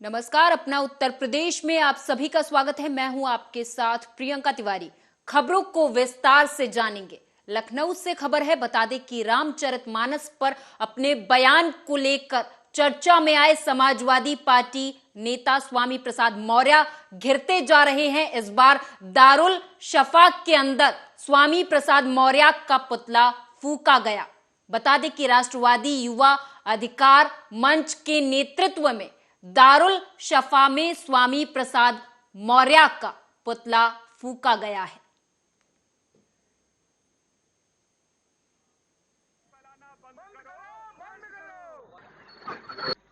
नमस्कार, अपना उत्तर प्रदेश में आप सभी का स्वागत है। मैं हूं आपके साथ प्रियंका तिवारी। खबरों को विस्तार से जानेंगे। लखनऊ से खबर है, बता दें कि रामचरितमानस पर अपने बयान को लेकर चर्चा में आए समाजवादी पार्टी नेता स्वामी प्रसाद मौर्य घिरते जा रहे हैं। इस बार दारुल शफाक के अंदर स्वामी प्रसाद मौर्य का पुतला फूंका गया। बता दें कि राष्ट्रवादी युवा अधिकार मंच के नेतृत्व में दारुल शफा में स्वामी प्रसाद मौर्य का पुतला फूंका गया है।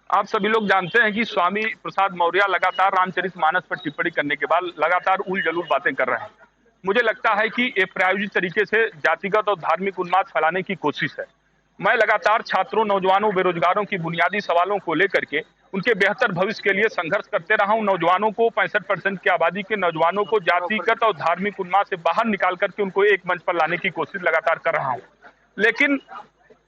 आप सभी लोग जानते हैं कि स्वामी प्रसाद मौर्य लगातार रामचरितमानस पर टिप्पणी करने के बाद लगातार उल जलूल बातें कर रहे हैं। मुझे लगता है कि ये प्रायोजित तरीके से जातिगत और धार्मिक उन्माद फैलाने की कोशिश है। मैं लगातार छात्रों, नौजवानों, बेरोजगारों की बुनियादी सवालों को लेकर के उनके बेहतर भविष्य के लिए संघर्ष करते रहा हूं। नौजवानों को 65% की आबादी के नौजवानों को जातिगत और धार्मिक उन्माद से बाहर निकाल करके उनको एक मंच पर लाने की कोशिश लगातार कर रहा हूं। लेकिन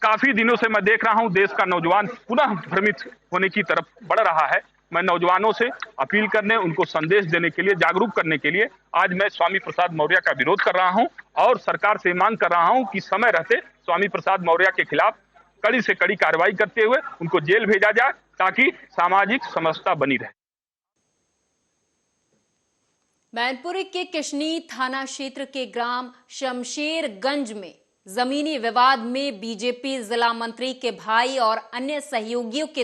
काफी दिनों से मैं देख रहा हूं देश का नौजवान पुनः भ्रमित होने की तरफ बढ़ रहा है। मैं नौजवानों से अपील करने, उनको संदेश देने के लिए, जागरूक करने के लिए आज मैं स्वामी प्रसाद मौर्य का विरोध कर रहा हूं और सरकार से मांग कर रहा हूं कि समय रहते स्वामी प्रसाद मौर्य के खिलाफ कड़ी से कड़ी कार्रवाई करते हुए उनको जेल भेजा जाए ताकि सामाजिक समरसता बनी रहे। मैनपुरी के किशनी थाना क्षेत्र के ग्राम शमशेरगंज में जमीनी विवाद में बीजेपी जिला मंत्री के भाई और अन्य सहयोगियों के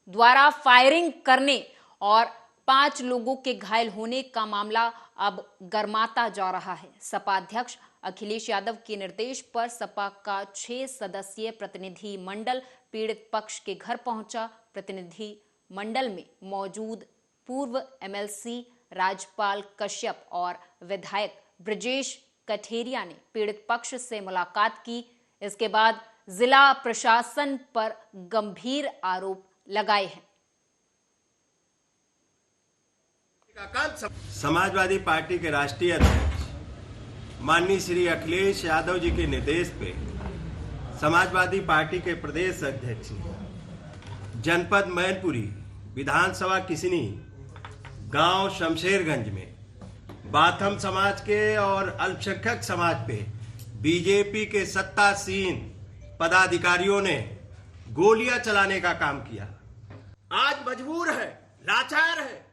द्वारा फायरिंग करने और 5 लोगों के घायल होने का मामला अब गर्माता जा रहा है। सपा अध्यक्ष अखिलेश यादव के निर्देश पर सपा का 6 सदस्यीय प्रतिनिधि मंडल पीड़ित पक्ष के घर पहुंचा। प्रतिनिधि मंडल में मौजूद पूर्व एमएलसी राजपाल कश्यप और विधायक ब्रजेश कठेरिया ने पीड़ित पक्ष से मुलाकात की। इसके बाद जिला प्रशासन पर गंभीर आरोप लगाए हैं। समाजवादी पार्टी के राष्ट्रीय अध्यक्ष माननीय श्री अखिलेश यादव जी के निर्देश पे समाजवादी पार्टी के प्रदेश अध्यक्ष जनपद मैनपुरी, विधानसभा किशनी, गांव शमशेरगंज में बाथम समाज के और अल्पसंख्यक समाज पे बीजेपी के सत्तासीन पदाधिकारियों ने गोलियां चलाने का काम किया। आज मजबूर है, लाचार है,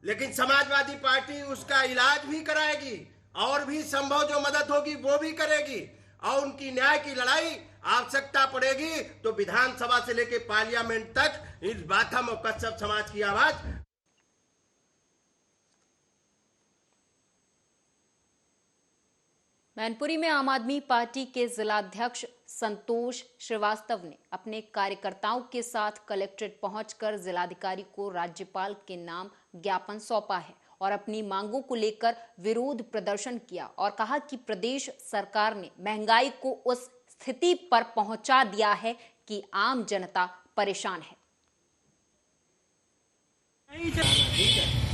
लेकिन समाजवादी पार्टी उसका इलाज भी कराएगी और भी संभव जो मदद होगी वो भी करेगी और उनकी न्याय की लड़ाई आवश्यकता पड़ेगी तो विधानसभा से लेकर पार्लियामेंट तक इस बाथम और कश्यप समाज की आवाज। मैनपुरी में आम आदमी पार्टी के जिलाध्यक्ष संतोष श्रीवास्तव ने अपने कार्यकर्ताओं के साथ कलेक्ट्रेट पहुंचकर जिलाधिकारी को राज्यपाल के नाम ज्ञापन सौंपा है और अपनी मांगों को लेकर विरोध प्रदर्शन किया और कहा कि प्रदेश सरकार ने महंगाई को उस स्थिति पर पहुंचा दिया है कि आम जनता परेशान है।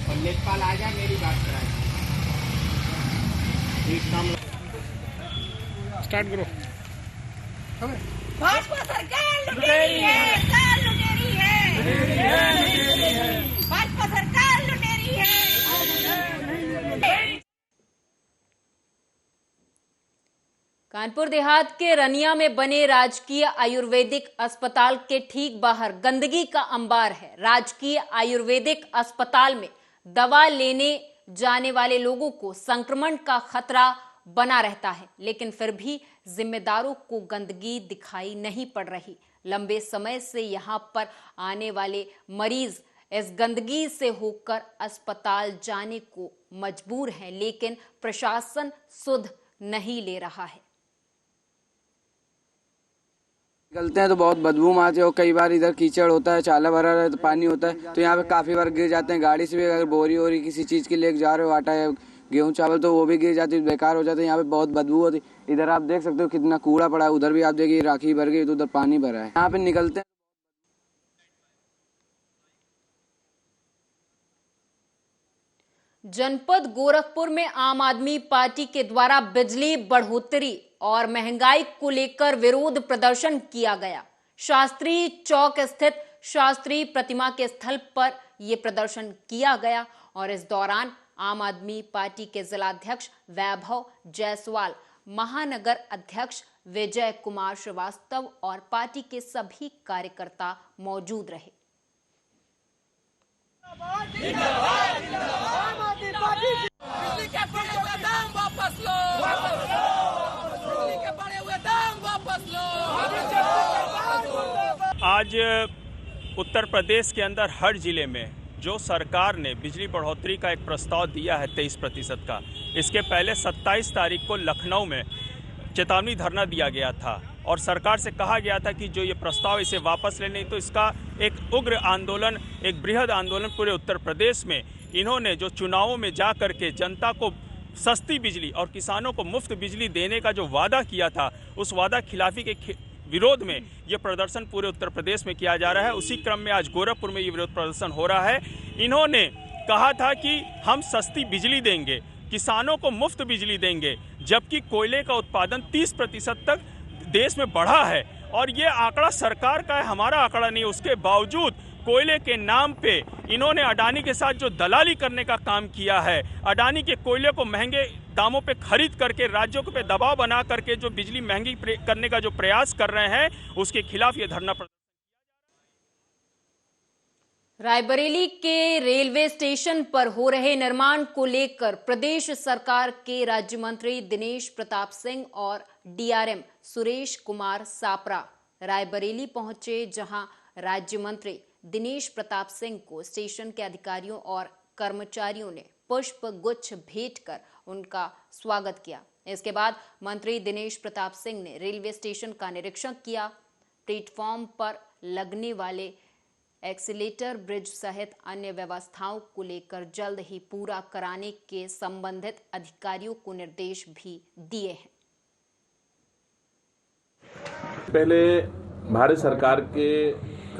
और लेखपाल आ जाए, मेरी बात कराए। स्टार्ट करो। भाजपा सरकार लुटेरी है, लुटेरी है, भाजपा सरकार लुटेरी है। कानपुर देहात के रनिया में बने राजकीय आयुर्वेदिक अस्पताल के ठीक बाहर गंदगी का अंबार है। राजकीय आयुर्वेदिक अस्पताल में दवा लेने जाने वाले लोगों को संक्रमण का खतरा बना रहता है, लेकिन फिर भी जिम्मेदारों को गंदगी दिखाई नहीं पड़ रही। लंबे समय से यहां पर आने वाले मरीज इस गंदगी से होकर अस्पताल जाने को मजबूर हैं, लेकिन प्रशासन सुध नहीं ले रहा है। निकलते हैं तो बहुत बदबू आती है और कई बार इधर कीचड़ होता है, चाला भरा रहता है तो पानी होता है तो यहाँ पे काफी बार गिर जाते हैं। गाड़ी से भी अगर बोरी वोरी किसी चीज के लेके जा रहे हो, आटा या गेहूं चावल, तो वो भी गिर जाती है, बेकार हो जाते हैं। यहाँ पे बहुत बदबू होती है। इधर आप देख सकते हो कितना कूड़ा पड़ा है, उधर भी आप देखिए राखी भर गई तो उधर पानी भरा है। यहाँ पे निकलते हैं। जनपद गोरखपुर में आम आदमी पार्टी के द्वारा बिजली बढ़ोतरी और महंगाई को लेकर विरोध प्रदर्शन किया गया। शास्त्री चौक स्थित शास्त्री प्रतिमा के स्थल पर यह प्रदर्शन किया गया और इस दौरान आम आदमी पार्टी के जिलाध्यक्ष वैभव जायसवाल, महानगर अध्यक्ष विजय कुमार श्रीवास्तव और पार्टी के सभी कार्यकर्ता मौजूद रहे। आज उत्तर प्रदेश के अंदर हर जिले में जो सरकार ने बिजली बढ़ोतरी का एक प्रस्ताव दिया है 23% का, इसके पहले 27 तारीख को लखनऊ में चेतावनी धरना दिया गया था और सरकार से कहा गया था कि जो ये प्रस्ताव इसे वापस ले, नहीं तो इसका एक उग्र आंदोलन, एक बृहद आंदोलन पूरे उत्तर प्रदेश में। इन्होंने जो चुनावों में जा करके जनता को सस्ती बिजली और किसानों को मुफ्त बिजली देने का जो वादा किया था, उस वादा खिलाफी के विरोध में ये प्रदर्शन पूरे उत्तर प्रदेश में किया जा रहा है। उसी क्रम में आज गोरखपुर में ये विरोध प्रदर्शन हो रहा है। इन्होंने कहा था कि हम सस्ती बिजली देंगे, किसानों को मुफ्त बिजली देंगे, जबकि कोयले का उत्पादन 30% तक देश में बढ़ा है और ये आंकड़ा सरकार का है, हमारा आंकड़ा नहीं। उसके बावजूद कोयले के नाम पे इन्होंने अडानी के साथ जो दलाली करने का काम किया है, अडानी के कोयले को महंगे दामों पे खरीद करके राज्यों पे दबाव बना करके जो बिजली महंगी करने का जो प्रयास कर रहे हैं, उसके खिलाफ ये धरना। रायबरेली के रेलवे स्टेशन पर हो रहे निर्माण को लेकर प्रदेश सरकार के राज्य मंत्री दिनेश प्रताप सिंह और डीआरएम सुरेश कुमार सापरा रायबरेली पहुंचे, जहां राज्य मंत्री दिनेश प्रताप सिंह को स्टेशन के अधिकारियों और कर्मचारियों ने पुष्प गुच्छ भेंट कर उनका स्वागत किया। इसके बाद मंत्री दिनेश प्रताप सिंह ने रेलवे स्टेशन का निरीक्षण किया। प्लेटफॉर्म पर लगने वाले एक्सीलेटर ब्रिज सहित अन्य व्यवस्थाओं को लेकर जल्द ही पूरा कराने के संबंधित अधिकारियों को निर्देश भी दिए हैं। पहले भारत सरकार के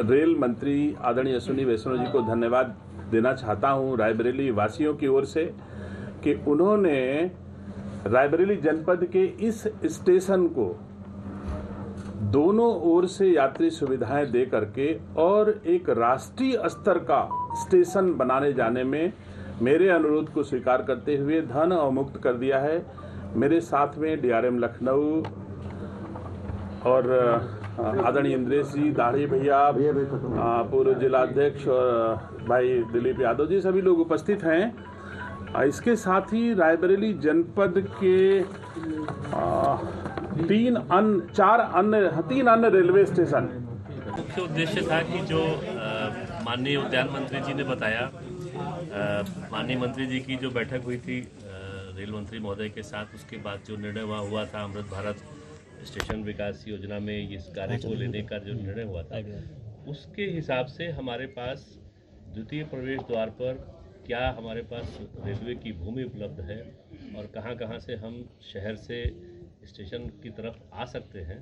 रेल मंत्री आदरणीय अश्विनी वैष्णव जी को धन्यवाद देना चाहता हूं रायबरेली वासियों की ओर से कि उन्होंने रायबरेली जनपद के इस स्टेशन को दोनों ओर से यात्री सुविधाएं दे करके और एक राष्ट्रीय स्तर का स्टेशन बनाने जाने में मेरे अनुरोध को स्वीकार करते हुए धन अवमुक्त कर दिया है। मेरे साथ में डीआरएम लखनऊ और आदरणीय इंद्रेश जी, दाढ़ी भैया, पूर्व जिलाध्यक्ष और भाई दिलीप यादव जी, सभी लोग उपस्थित हैं। इसके साथ ही रायबरेली जनपद के 3 अन्य रेलवे स्टेशन। मुख्य उद्देश्य था कि जो माननीय उद्यान मंत्री जी ने बताया, माननीय मंत्री जी की जो बैठक हुई थी रेल मंत्री महोदय के साथ, उसके बाद जो निर्णय हुआ था अमृत भारत स्टेशन विकास योजना में इस कार्य को लेने का जो निर्णय हुआ था, उसके हिसाब से हमारे पास द्वितीय प्रवेश द्वार पर क्या हमारे पास रेलवे की भूमि उपलब्ध है और कहां से हम शहर से स्टेशन की तरफ आ सकते हैं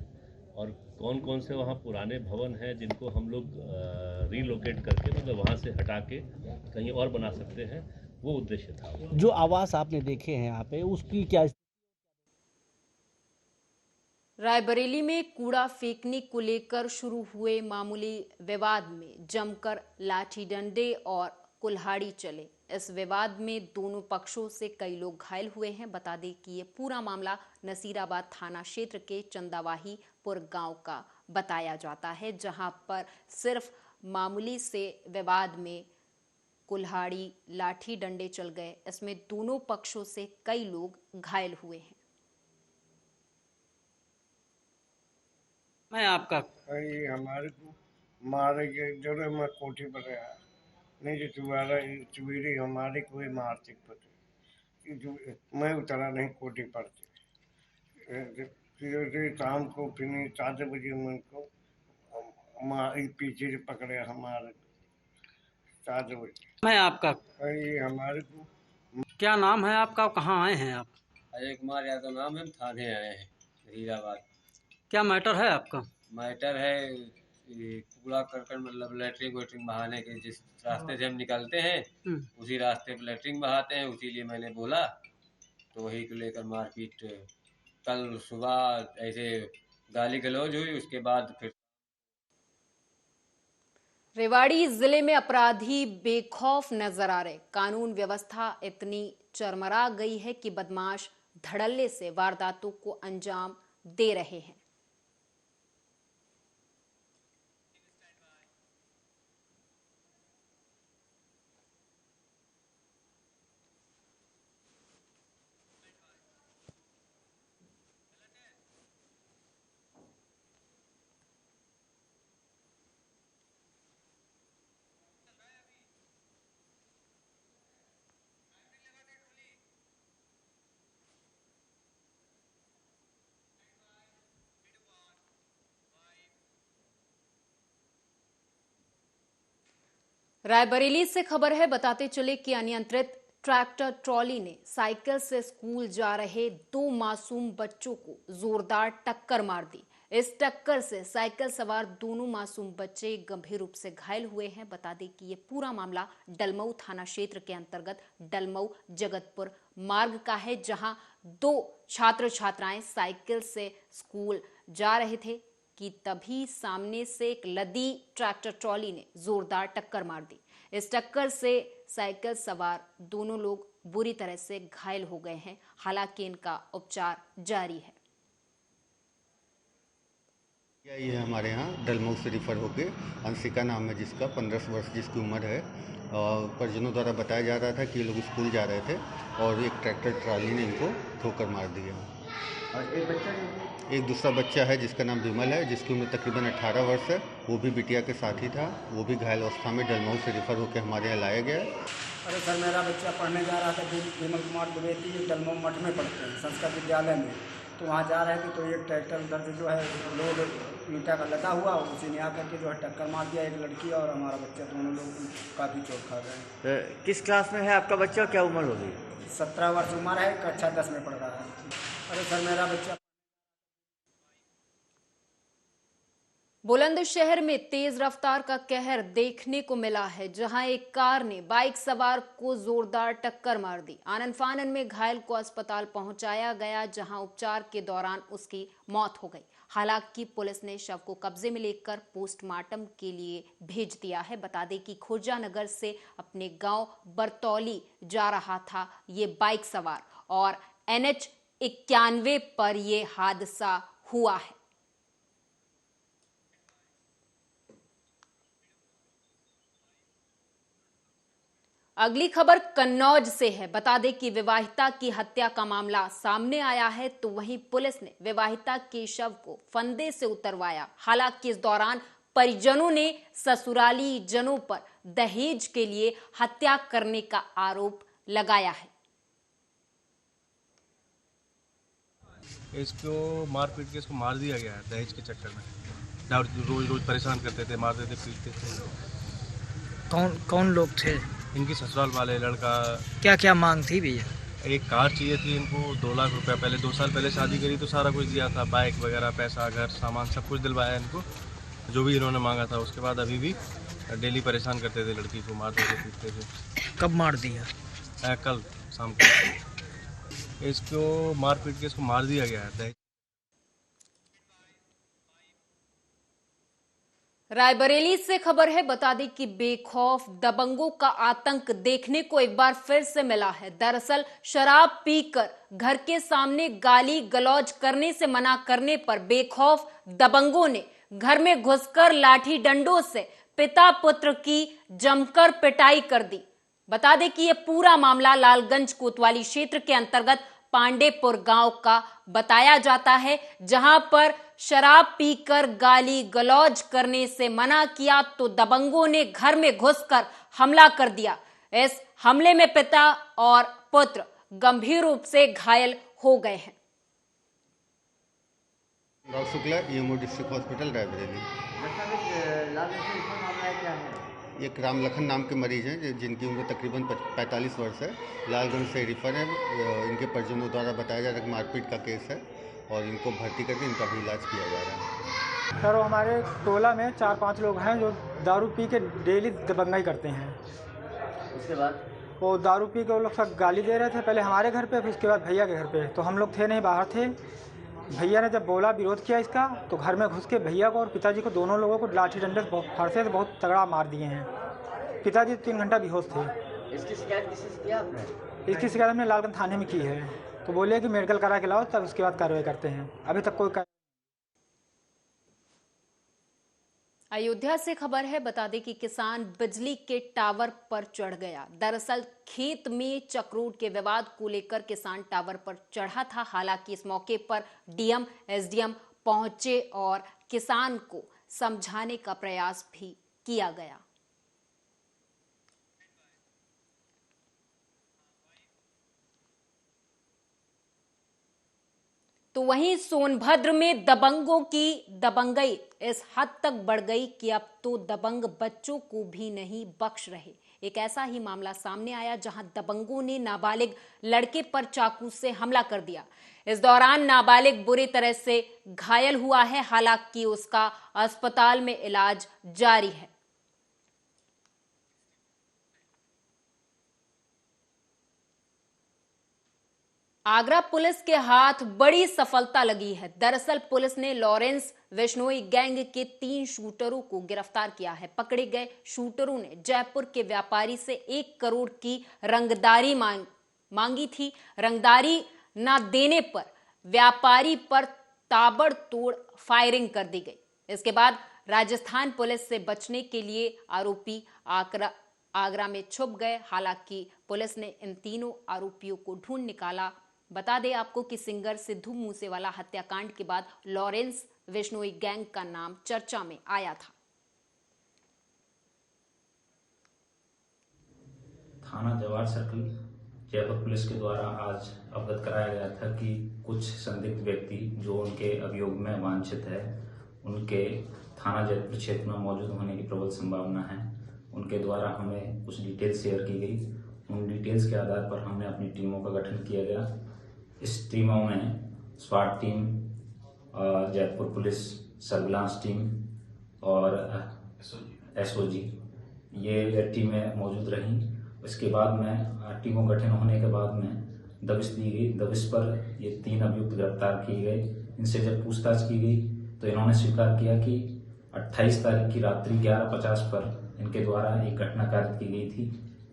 और कौन कौन से वहां पुराने भवन हैं जिनको हम लोग रीलोकेट करके मतलब वहां से हटा के कहीं और बना सकते हैं, वो उद्देश्य था। जो आवास आपने देखे हैं यहाँ पे, उसकी क्या? रायबरेली में कूड़ा फेंकने को लेकर शुरू हुए मामूली विवाद में जमकर लाठी डंडे और कुल्हाड़ी चले। इस विवाद में दोनों पक्षों से कई लोग घायल हुए हैं। बता दें कि ये पूरा मामला नसीराबाद थाना क्षेत्र के चंदावाहीपुर गांव का बताया जाता है, जहां पर सिर्फ मामूली से विवाद में कुल्हाड़ी लाठी डंडे चल गए। इसमें दोनों पक्षों से कई लोग घायल हुए हैं। मैं आपका हमारे को मारे के जरूर मैं कोठी पर गया नहीं, जो तुम्हारा चुबीरी हमारे कोई मारते पड़े, मैं उतरा नहीं कोठी पर फिर शाम को फिर 4 बजे मन को पीछे से पकड़े हमारे 4 बजे। मैं आपका हमारे को क्या नाम है आपका, कहाँ आए हैं आप? अजय कुमार यादव नाम है, थाने आए हैं नसीराबाद। क्या मैटर है आपका? मैटर है कूड़ा करकट मतलब लेटरिंग वेटरिंग बहाने के, जिस रास्ते से हम निकलते हैं उसी रास्ते पे लेटरिंग बहाते हैं, उसीलिए मैंने बोला तो वही को लेकर मारपीट कल सुबह ऐसे गाली गलौज हुई। उसके बाद फिर रेवाड़ी जिले में अपराधी बेखौफ नजर आ रहे। कानून व्यवस्था इतनी चरमरा गई है कि बदमाश धड़ल्ले से वारदातों को अंजाम दे रहे हैं। रायबरेली से खबर है, बताते चले कि अनियंत्रित ट्रैक्टर ट्रॉली ने साइकिल से स्कूल जा रहे 2 मासूम बच्चों को जोरदार टक्कर मार दी। इस टक्कर से साइकिल सवार दोनों मासूम बच्चे गंभीर रूप से घायल हुए हैं। बता दें कि ये पूरा मामला डलमऊ थाना क्षेत्र के अंतर्गत डलमऊ जगतपुर मार्ग का है, जहां 2 छात्र छात्राएं साइकिल से स्कूल जा रहे थे कि तभी सामने से एक लदी ट्रैक्टर ट्रॉली ने जोरदार टक्कर मार दी। इस टक्कर से साइकिल सवार दोनों लोग बुरी तरह से घायल हो गए हैं। हालांकि इनका उपचार जारी है। ये हमारे यहाँ डलमऊ से रिफर होके अंशिका नाम है जिसका 15 वर्ष जिसकी उम्र है, और परिजनों द्वारा बताया जा रहा था कि ये लोग स्कूल जा रहे थे और एक ट्रैक्टर ट्रॉली ने इनको ठोकर मार दिया। और एक दूसरा बच्चा है जिसका नाम विमल है, जिसकी उम्र तकरीबन 18 वर्ष है, वो भी बिटिया के साथ ही था। वो भी घायल अवस्था में डलमऊ से रिफर होकर हमारे यहाँ लाया गया है। अरे सर, मेरा बच्चा पढ़ने जा रहा था विमल कुमार द्विवेदी, डलमऊ मठ में पढ़ते हैं संस्कृत विद्यालय में, तो वहाँ जा रहे थे तो एक ट्रैक्टर उधर से जो है लोग ईंटा का लगा हुआ, उसी ने आकर के जो है टक्कर मार दिया। एक लड़की और हमारा बच्चा दोनों लोग काफ़ी चोट खा गए हैं। किस क्लास में है आपका बच्चा, क्या उम्र होगी? 17 वर्ष उम्र है, कक्षा 10 में पढ़ रहा है। अरे सर, मेरा बच्चा बुलंदशहर में तेज रफ्तार का कहर देखने को मिला है, जहां एक कार ने बाइक सवार को जोरदार टक्कर मार दी। आनन फानन में घायल को अस्पताल पहुंचाया गया, जहां उपचार के दौरान उसकी मौत हो गई। हालांकि पुलिस ने शव को कब्जे में लेकर पोस्टमार्टम के लिए भेज दिया है। बता दें कि खुर्जा नगर से अपने गांव बरतौली जा रहा था ये बाइक सवार और NH 91 पर ये हादसा हुआ है। अगली खबर कन्नौज से है। बता दें कि विवाहिता की हत्या का मामला सामने आया है, तो वहीं पुलिस ने विवाहिता के शव को फंदे से उतरवाया। हालांकि इस दौरान परिजनों ने ससुराली जनों पर दहेज के लिए हत्या करने का आरोप लगाया है। इसको मारपीट के इसको मार दिया गया है दहेज के चक्कर में। रोज रोज परेशान करते थे, मारते थे, पीटते थे। कौन लोग थे? इनकी ससुराल वाले लड़का। क्या क्या मांग थी भैया? एक कार चाहिए थी इनको, 2 लाख रुपया। पहले 2 साल पहले शादी करी तो सारा कुछ दिया था, बाइक वगैरह, पैसा, घर, सामान सब कुछ दिलवाया इनको, जो भी इन्होंने मांगा था। उसके बाद अभी भी डेली परेशान करते थे लड़की को, मारते थे, पीटते थे। कब मार दिया? कल शाम को इसको मारपीट के इसको मार दिया गया है। रायबरेली से खबर है। बता दें कि बेखौफ दबंगों का आतंक देखने को एक बार फिर से मिला है। दरअसल शराब पीकर घर के सामने गाली गलौज करने से मना करने पर बेखौफ दबंगों ने घर में घुसकर लाठी डंडों से पिता पुत्र की जमकर पिटाई कर दी। बता दें कि यह पूरा मामला लालगंज कोतवाली क्षेत्र के अंतर्गत पांडेपुर गांव का बताया जाता है, जहां पर शराब पीकर गाली गलौज करने से मना किया तो दबंगों ने घर में घुसकर हमला कर दिया। इस हमले में पिता और पुत्र गंभीर रूप से घायल हो गए हैं। Rao Shukla, EMO district hospital Raebareli. एक राम लखन नाम के मरीज हैं जिनकी उम्र तकरीबन 45 वर्ष है, लालगंज से रिफर है। इनके परिजनों द्वारा बताया जा रहा है कि मारपीट का केस है और इनको भर्ती करके इनका भी इलाज किया जा रहा है। सर, हमारे टोला में 4-5 लोग हैं जो दारू पी के डेली दबंगाई करते हैं। उसके बाद वो दारू पी के वो लोग सब गाली दे रहे थे, पहले हमारे घर पे, फिर उसके बाद भैया के घर पे। तो हम लोग थे नहीं, बाहर थे। भैया ने जब बोला, विरोध किया इसका, तो घर में घुस के भैया को और पिताजी को, दोनों लोगों को लाठी डंडे फरसे से बहुत तगड़ा मार दिए हैं। पिताजी 3 घंटा बेहोश थे। इसकी शिकायत किसी किया आपने? इसकी शिकायत हमने लालगंज थाने में की है, तो बोले कि मेडिकल करा के लाओ, तब उसके बाद कार्रवाई करते हैं। अभी तक कोई अयोध्या से खबर है, बता दें कि किसान बिजली के टावर पर चढ़ गया। दरअसल खेत में चक्रोट के विवाद को लेकर किसान टावर पर चढ़ा था। हालांकि इस मौके पर डीएम, एसडीएम पहुंचे और किसान को समझाने का प्रयास भी किया गया। तो वहीं सोनभद्र में दबंगों की दबंगई इस हद तक बढ़ गई कि अब तो दबंग बच्चों को भी नहीं बख्श रहे। एक ऐसा ही मामला सामने आया जहां दबंगों ने नाबालिग लड़के पर चाकू से हमला कर दिया। इस दौरान नाबालिग बुरी तरह से घायल हुआ है, हालांकि उसका अस्पताल में इलाज जारी है। आगरा पुलिस के हाथ बड़ी सफलता लगी है। दरअसल पुलिस ने लॉरेंस विश्नोई गैंग के 3 शूटरों को गिरफ्तार किया है। पकड़े गए शूटरों ने जयपुर के व्यापारी से 1 करोड़ की रंगदारी मांगी थी। रंगदारी न देने पर व्यापारी पर ताबड़तोड़ फायरिंग कर दी गई। इसके बाद राजस्थान पुलिस से बचने के लिए आरोपी आगरा में छुप गए। हालांकि पुलिस ने इन तीनों आरोपियों को ढूंढ निकाला। बता दें आपको कि सिंगर सिद्धू मूसेवाला हत्याकांड के बाद लॉरेंस विश्नोई गैंग का नाम चर्चा में आया था। थाना जवाहर सर्कल जयपुर पुलिस के द्वारा आज अवगत कराया गया था कि कुछ संदिग्ध व्यक्ति जो उनके अभियोग में वांछित है, उनके थाना जयपुर क्षेत्र में मौजूद होने की प्रबल संभावना है। उनके द्वारा हमें कुछ डिटेल शेयर की गई। उन डिटेल्स के आधार पर हमने अपनी टीमों का गठन किया गया। इस टीमों में स्वाट team, Jaipur police surveillance team और एसओजी ये टीमें मौजूद रहीं। इसके बाद में टीमों गठन होने के बाद में दबिश दी गई। दबिश पर ये 3 अभियुक्त गिरफ्तार किए गए। इनसे जब पूछताछ की गई तो इन्होंने स्वीकार किया कि 28 तारीख की रात्रि 11:50 पर इनके द्वारा एक घटना कार्य की गई थी,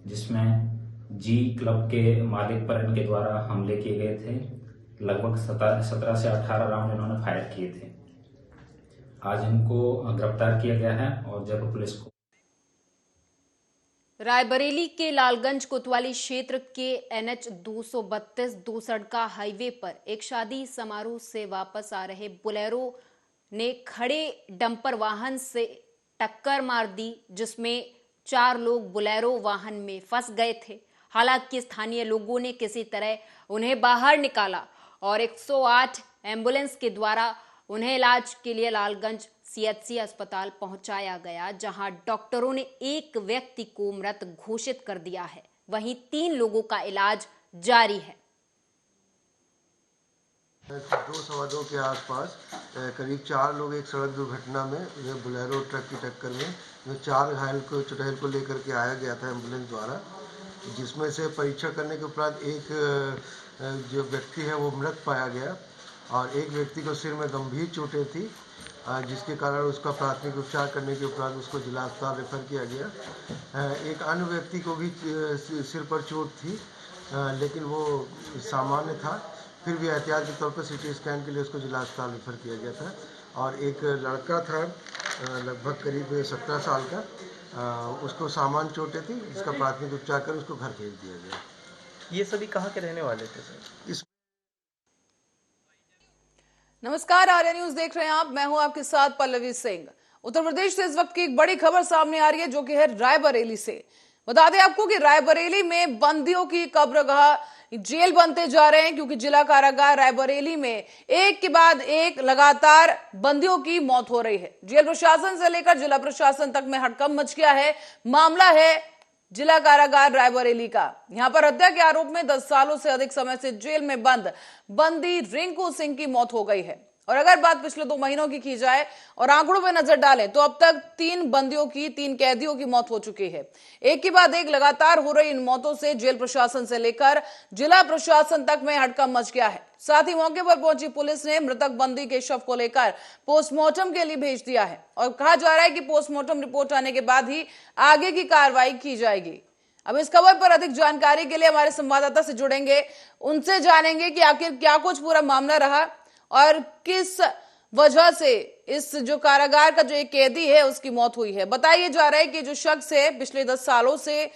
जिसमें जी क्लब के मालिक पर इनके द्वारा हमले किए गए थे। लगभग 17 से 18 राउंड इन्होंने फायर किए थे। आज इनको गिरफ्तार किया गया है और जयपुर पुलिस को रायबरेली के लालगंज कोतवाली क्षेत्र के NH 232 2सड़का हाईवे पर एक शादी समारोह से वापस आ रहे बोलेरो ने खड़े डंपर वाहन से टक्कर मार दी, जिसमें 4 लोग बोलेरो वाहन में फंस गए थे। हालांकि स्थानीय लोगों ने किसी तरह उन्हें बाहर निकाला और 108 एम्बुलेंस के द्वारा उन्हें इलाज के लिए लालगंज CHC अस्पताल पहुंचाया गया, जहां डॉक्टरों ने एक व्यक्ति को मृत घोषित कर दिया है। वहीं 3 लोगों का इलाज जारी है। 2:15 के आसपास करीब 4 लोग एक सड़क दुर्घटना में बोलेरो ट्रक की टक्कर में 4 घायल को चुड़ैल को लेकर के आया गया था एम्बुलेंस द्वारा, जिसमें से परीक्षा करने के उपरांत एक जो व्यक्ति है वो मृत पाया गया और एक व्यक्ति को सिर में गंभीर चोटें थी, जिसके कारण उसका प्राथमिक उपचार करने के उपरांत उसको जिला अस्पताल रेफर किया गया। एक अन्य व्यक्ति को भी सिर पर चोट थी, लेकिन वो सामान्य था, फिर भी एहतियात के तौर पर CT स्कैन के लिए उसको जिला अस्पताल रेफर किया गया था। और एक लड़का था लगभग करीब 17 साल का, उसको सामान्य चोटें थी, जिसका प्राथमिक उपचार कर उसको घर भेज दिया गया। ये सभी कहाँ के रहने वाले थे सर? नमस्कार, आर्या न्यूज देख रहे हैं आप। मैं हूं आपके साथ पल्लवी सिंह। उत्तर प्रदेश से इस वक्त की एक बड़ी खबर सामने आ रही है, जो कि है रायबरेली से। बता दें आपको कि रायबरेली में बंदियों की कब्रगाह जेल बनते जा रहे हैं, क्योंकि जिला कारागार रायबरेली में एक के बाद एक लगातार बंदियों की मौत हो रही है। जेल प्रशासन से लेकर जिला प्रशासन तक में हड़कंप मच गया है। मामला है जिला कारागार रायबरेली का। यहां पर हत्या के आरोप में 10 सालों से अधिक समय से जेल में बंद बंदी रिंकू सिंह की मौत हो गई है और अगर बात पिछले 2 महीनों की जाए और आंकड़ों पर नजर डालें तो अब तक 3 कैदियों की मौत हो चुकी है। एक के बाद एक लगातार हो रही इन मौतों से जेल प्रशासन से लेकर जिला प्रशासन तक में हड़कंप मच गया है। साथ ही मौके पर पहुंची पुलिस ने मृतक बंदी के शव को लेकर पोस्टमार्टम के लिए भेज दिया है और कहा जा रहा है कि पोस्टमार्टम रिपोर्ट आने के बाद ही आगे की कार्रवाई की जाएगी। अब इस खबर पर अधिक जानकारी के लिए हमारे संवाददाता से जुड़ेंगे, उनसे जानेंगे कि आखिर क्या कुछ पूरा मामला रहा और किस वजह से इस जो कारागार का जो एक कैदी है उसकी मौत हुई है। बताया जा रहा है कि जो शख्स है पिछले 10 सालों से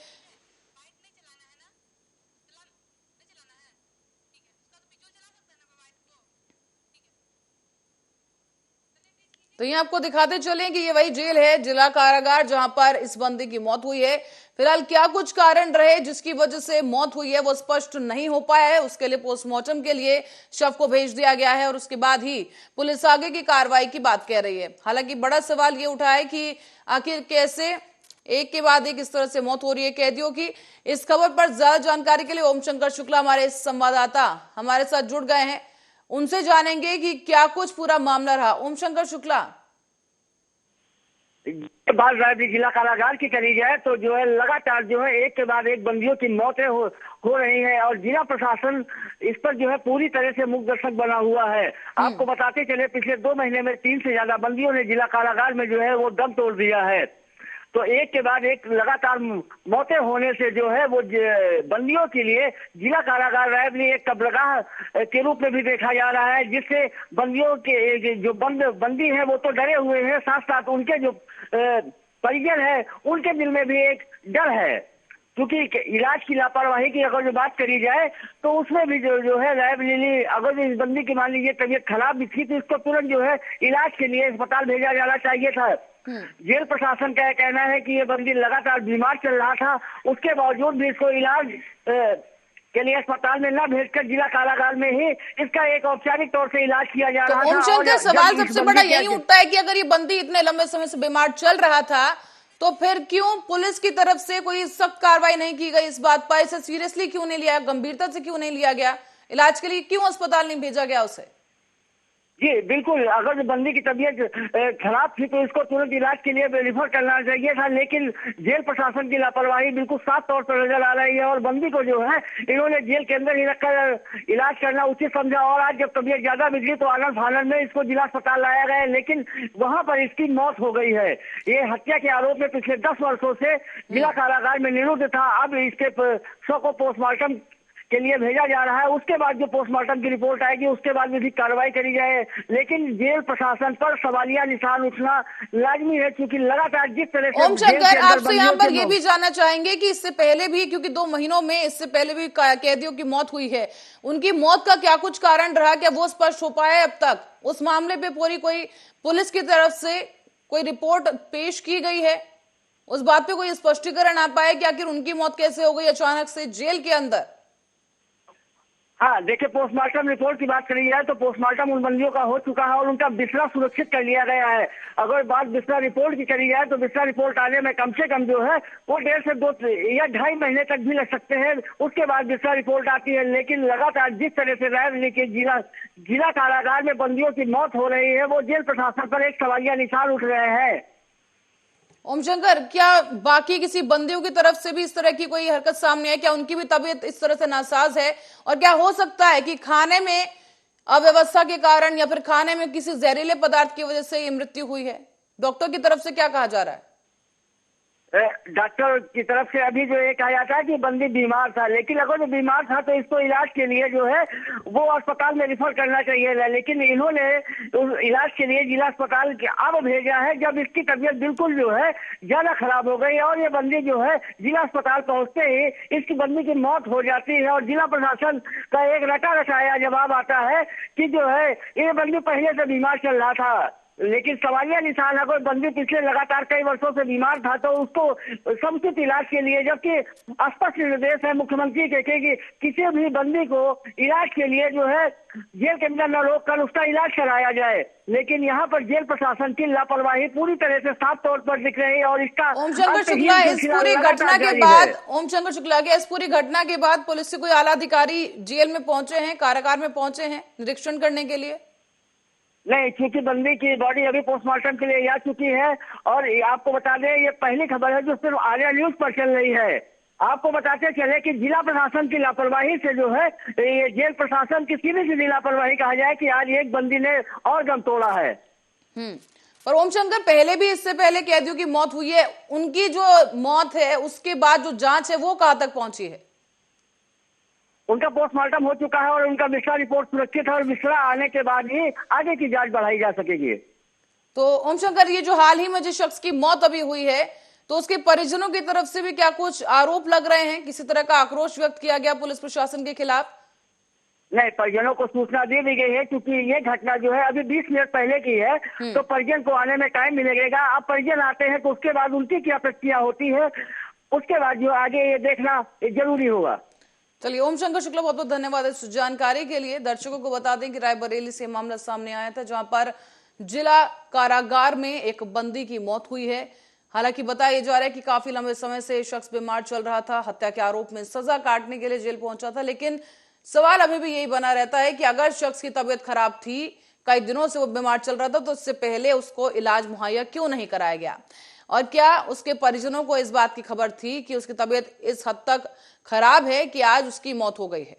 तो ये आपको दिखाते चलें कि ये वही जेल है, जिला कारागार, जहां पर इस बंदी की मौत हुई है। फिलहाल क्या कुछ कारण रहे जिसकी वजह से मौत हुई है वो स्पष्ट नहीं हो पाया है। उसके लिए पोस्टमार्टम के लिए शव को भेज दिया गया है और उसके बाद ही पुलिस आगे की कार्रवाई की बात कह रही है। हालांकि बड़ा सवाल ये उठा है कि आखिर कैसे एक के बाद एक इस तरह से मौत हो रही है कैदियों की। इस खबर पर ज्यादा जानकारी के लिए ओम शंकर शुक्ला हमारे संवाददाता हमारे साथ जुड़ गए हैं, उनसे जानेंगे कि क्या कुछ पूरा मामला रहा। ओम शंकर शुक्ला, बात रायबरेली जिला कारागार की करी जाए तो जो है लगातार जो है एक के बाद एक बंदियों की मौतें हो रही है और जिला प्रशासन इस पर जो है पूरी तरह से मूक दर्शक बना हुआ है। आपको बताते चले पिछले 2 महीने में 3 से ज्यादा बंदियों ने जिला कारागार में जो है वो दम तोड़ दिया है। तो एक के बाद एक लगातार मौतें होने से जो है वो बंदियों के लिए जिला कारागार रायबरेली एक कब्रगाह के रूप में भी देखा जा रहा है, जिससे बंदियों के जो बंदी है वो तो डरे हुए हैं, साथ साथ उनके जो परिजन है उनके दिल में भी एक डर है, क्योंकि इलाज की लापरवाही की अगर जो बात करी जाए तो उसमें भी जो है रायबरेली अगर इस बंदी की मान लीजिए तबीयत खराब भी थी तो इसको तुरंत जो है इलाज के लिए अस्पताल भेजा जाना चाहिए था। जेल प्रशासन का कहना है कि ये बंदी लगातार बीमार चल रहा था, उसके बावजूद भी इसको इलाज के लिए अस्पताल में न भेजकर जिला कारागार में ही इसका एक औपचारिक तौर से इलाज किया जा रहा था। और सवाल सबसे बड़ा यही उठता है कि अगर ये बंदी इतने लंबे समय से बीमार चल रहा था तो फिर क्यों पुलिस की तरफ से कोई सख्त कार्रवाई नहीं की गई इस बात पर? इसे सीरियसली क्यों नहीं लिया, गंभीरता से क्यों नहीं लिया गया? इलाज के लिए क्यों अस्पताल नहीं भेजा गया उसे? जी बिल्कुल, अगर बंदी की तबीयत खराब थी तो इसको तुरंत इलाज के लिए रिफर करना चाहिए था, लेकिन जेल प्रशासन की लापरवाही बिल्कुल साफ तौर पर नजर आ रही है और बंदी को जो है इन्होंने जेल के अंदर ही रखकर इलाज करना उचित समझा और आज जब तबीयत ज्यादा बिगड़ी तो आनंद फानंद में इसको जिला अस्पताल लाया गया, लेकिन वहां पर इसकी मौत हो गई है। ये हत्या के आरोप में पिछले 10 वर्षों से जिला कारागार में निरुद्ध था। अब इसके शव को पोस्टमार्टम के लिए भेजा जा रहा है, उसके बाद जो पोस्टमार्टम की रिपोर्ट आएगी उसके बाद भी कार्रवाई करी जाए, लेकिन जेल प्रशासन पर सवालिया निशान उठना लाजमी है, क्योंकि लगातार जिस तरह से ओम शंकर आपसे यहाँ पर ये भी जानना चाहेंगे कि इससे पहले भी, क्योंकि 2 महीनों में इससे पहले भी कैदियों की मौत हुई है, उनकी मौत का क्या कुछ कारण रहा, क्या वो स्पष्ट हो पाया अब तक? उस मामले पे पूरी कोई पुलिस की तरफ से कोई रिपोर्ट पेश की गई है? उस बात पे कोई स्पष्टीकरण आ पाया कि आखिर उनकी मौत कैसे हो गई अचानक से जेल के अंदर? हाँ देखिए, पोस्टमार्टम रिपोर्ट की बात करी जाए तो पोस्टमार्टम उन बंदियों का हो चुका है और उनका बिस्तर सुरक्षित कर लिया गया है। अगर बात बिस्तर रिपोर्ट की करी जाए तो बिस्तर रिपोर्ट आने में कम से कम जो है वो 1.5 से 2 या 2.5 महीने तक भी लग सकते हैं, उसके बाद बिस्तर रिपोर्ट आती है। लेकिन लगातार जिस तरह से रायबरेली के जिला कारागार में बंदियों की मौत हो रही है वो जेल प्रशासन पर एक सवालिया निशान उठ रहे हैं। ओम शंकर, क्या बाकी किसी बंदियों की तरफ से भी इस तरह की कोई हरकत सामने है? क्या उनकी भी तबीयत इस तरह से नासाज है? और क्या हो सकता है कि खाने में अव्यवस्था के कारण या फिर खाने में किसी जहरीले पदार्थ की वजह से ये मृत्यु हुई है? डॉक्टर की तरफ से क्या कहा जा रहा है? डॉक्टर की तरफ से अभी जो ये कहा जाता है कि बंदी बीमार था, लेकिन अगर जो बीमार था तो इसको इलाज के लिए जो है वो अस्पताल में रिफर करना चाहिए, लेकिन इन्होंने इलाज के लिए जिला अस्पताल अब भेजा है जब इसकी तबीयत बिल्कुल जो है ज्यादा खराब हो गई और ये बंदी जो है जिला अस्पताल पहुंचते ही इसकी बंदी की मौत हो जाती है और जिला प्रशासन का एक रटा रटाया जवाब आता है कि जो है ये बंदी पहले से बीमार चल रहा था। लेकिन सवालिया निशान अगर बंदी पिछले लगातार कई वर्षों से बीमार था तो उसको समुचित इलाज के लिए, जबकि स्पष्ट निर्देश है मुख्यमंत्री के कि किसी भी बंदी को इलाज के लिए जो है जेल के अंदर न रोक कर उसका इलाज कराया जाए, लेकिन यहाँ पर जेल प्रशासन की लापरवाही पूरी तरह से साफ तौर पर दिख रही है। और इसका ओम शंकर शुक्ला, इस पूरी घटना के बाद ओम शंकर शुक्ला के इस पूरी घटना के बाद पुलिस से कोई आला अधिकारी जेल में पहुंचे हैं, कारागार में पहुंचे हैं निरीक्षण करने के लिए? नहीं, चूंकि बंदी की बॉडी अभी पोस्टमार्टम के लिए जा चुकी है। और आपको बता दें, ये पहली खबर है जो सिर्फ आर्या न्यूज पर चल रही है। आपको बताते चले कि जिला प्रशासन की लापरवाही से जो है, ये जेल प्रशासन की सीधी सीधी लापरवाही कहा जाए कि आज एक बंदी ने और दम तोड़ा है। पर ओम शंकर, पहले भी इससे पहले कैदियों की मौत हुई है, उनकी जो मौत है उसके बाद जो जांच है वो कहां तक पहुंची है? उनका पोस्टमार्टम हो चुका है और उनका मिश्रा रिपोर्ट सुरक्षित है और मिश्रा आने के बाद ही आगे की जांच बढ़ाई जा सकेगी। तो ओम शंकर, ये जो हाल ही में जिस शख्स की मौत अभी हुई है, तो उसके परिजनों की तरफ से भी क्या कुछ आरोप लग रहे हैं? किसी तरह का आक्रोश व्यक्त किया गया पुलिस प्रशासन के खिलाफ? नहीं, परिजनों को सूचना दे दी गई है, क्योंकि ये घटना जो है अभी 20 मिनट पहले की है, तो परिजन को आने में टाइम मिलेगा। अब परिजन आते हैं तो उसके बाद उनकी क्या प्रतिक्रिया होती है, उसके बाद जो आगे ये देखना जरूरी होगा। चलिए, ओम शंकर शुक्ला, बहुत बहुत धन्यवाद इस जानकारी के लिए। दर्शकों को बता दें कि रायबरेली से मामला सामने आया था, जहां पर जिला कारागार में एक बंदी की मौत हुई है। हालांकि बताया जा रहा है कि काफी लंबे समय से शख्स बीमार चल रहा था, हत्या के आरोप में सजा काटने के लिए जेल पहुंचा था। लेकिन सवाल अभी भी यही बना रहता है कि अगर शख्स की तबीयत खराब थी, कई दिनों से वो बीमार चल रहा था, तो इससे पहले उसको इलाज मुहैया क्यों नहीं कराया गया? और क्या उसके परिजनों को इस बात की खबर थी कि उसकी तबीयत इस हद तक खराब है कि आज उसकी मौत हो गई है?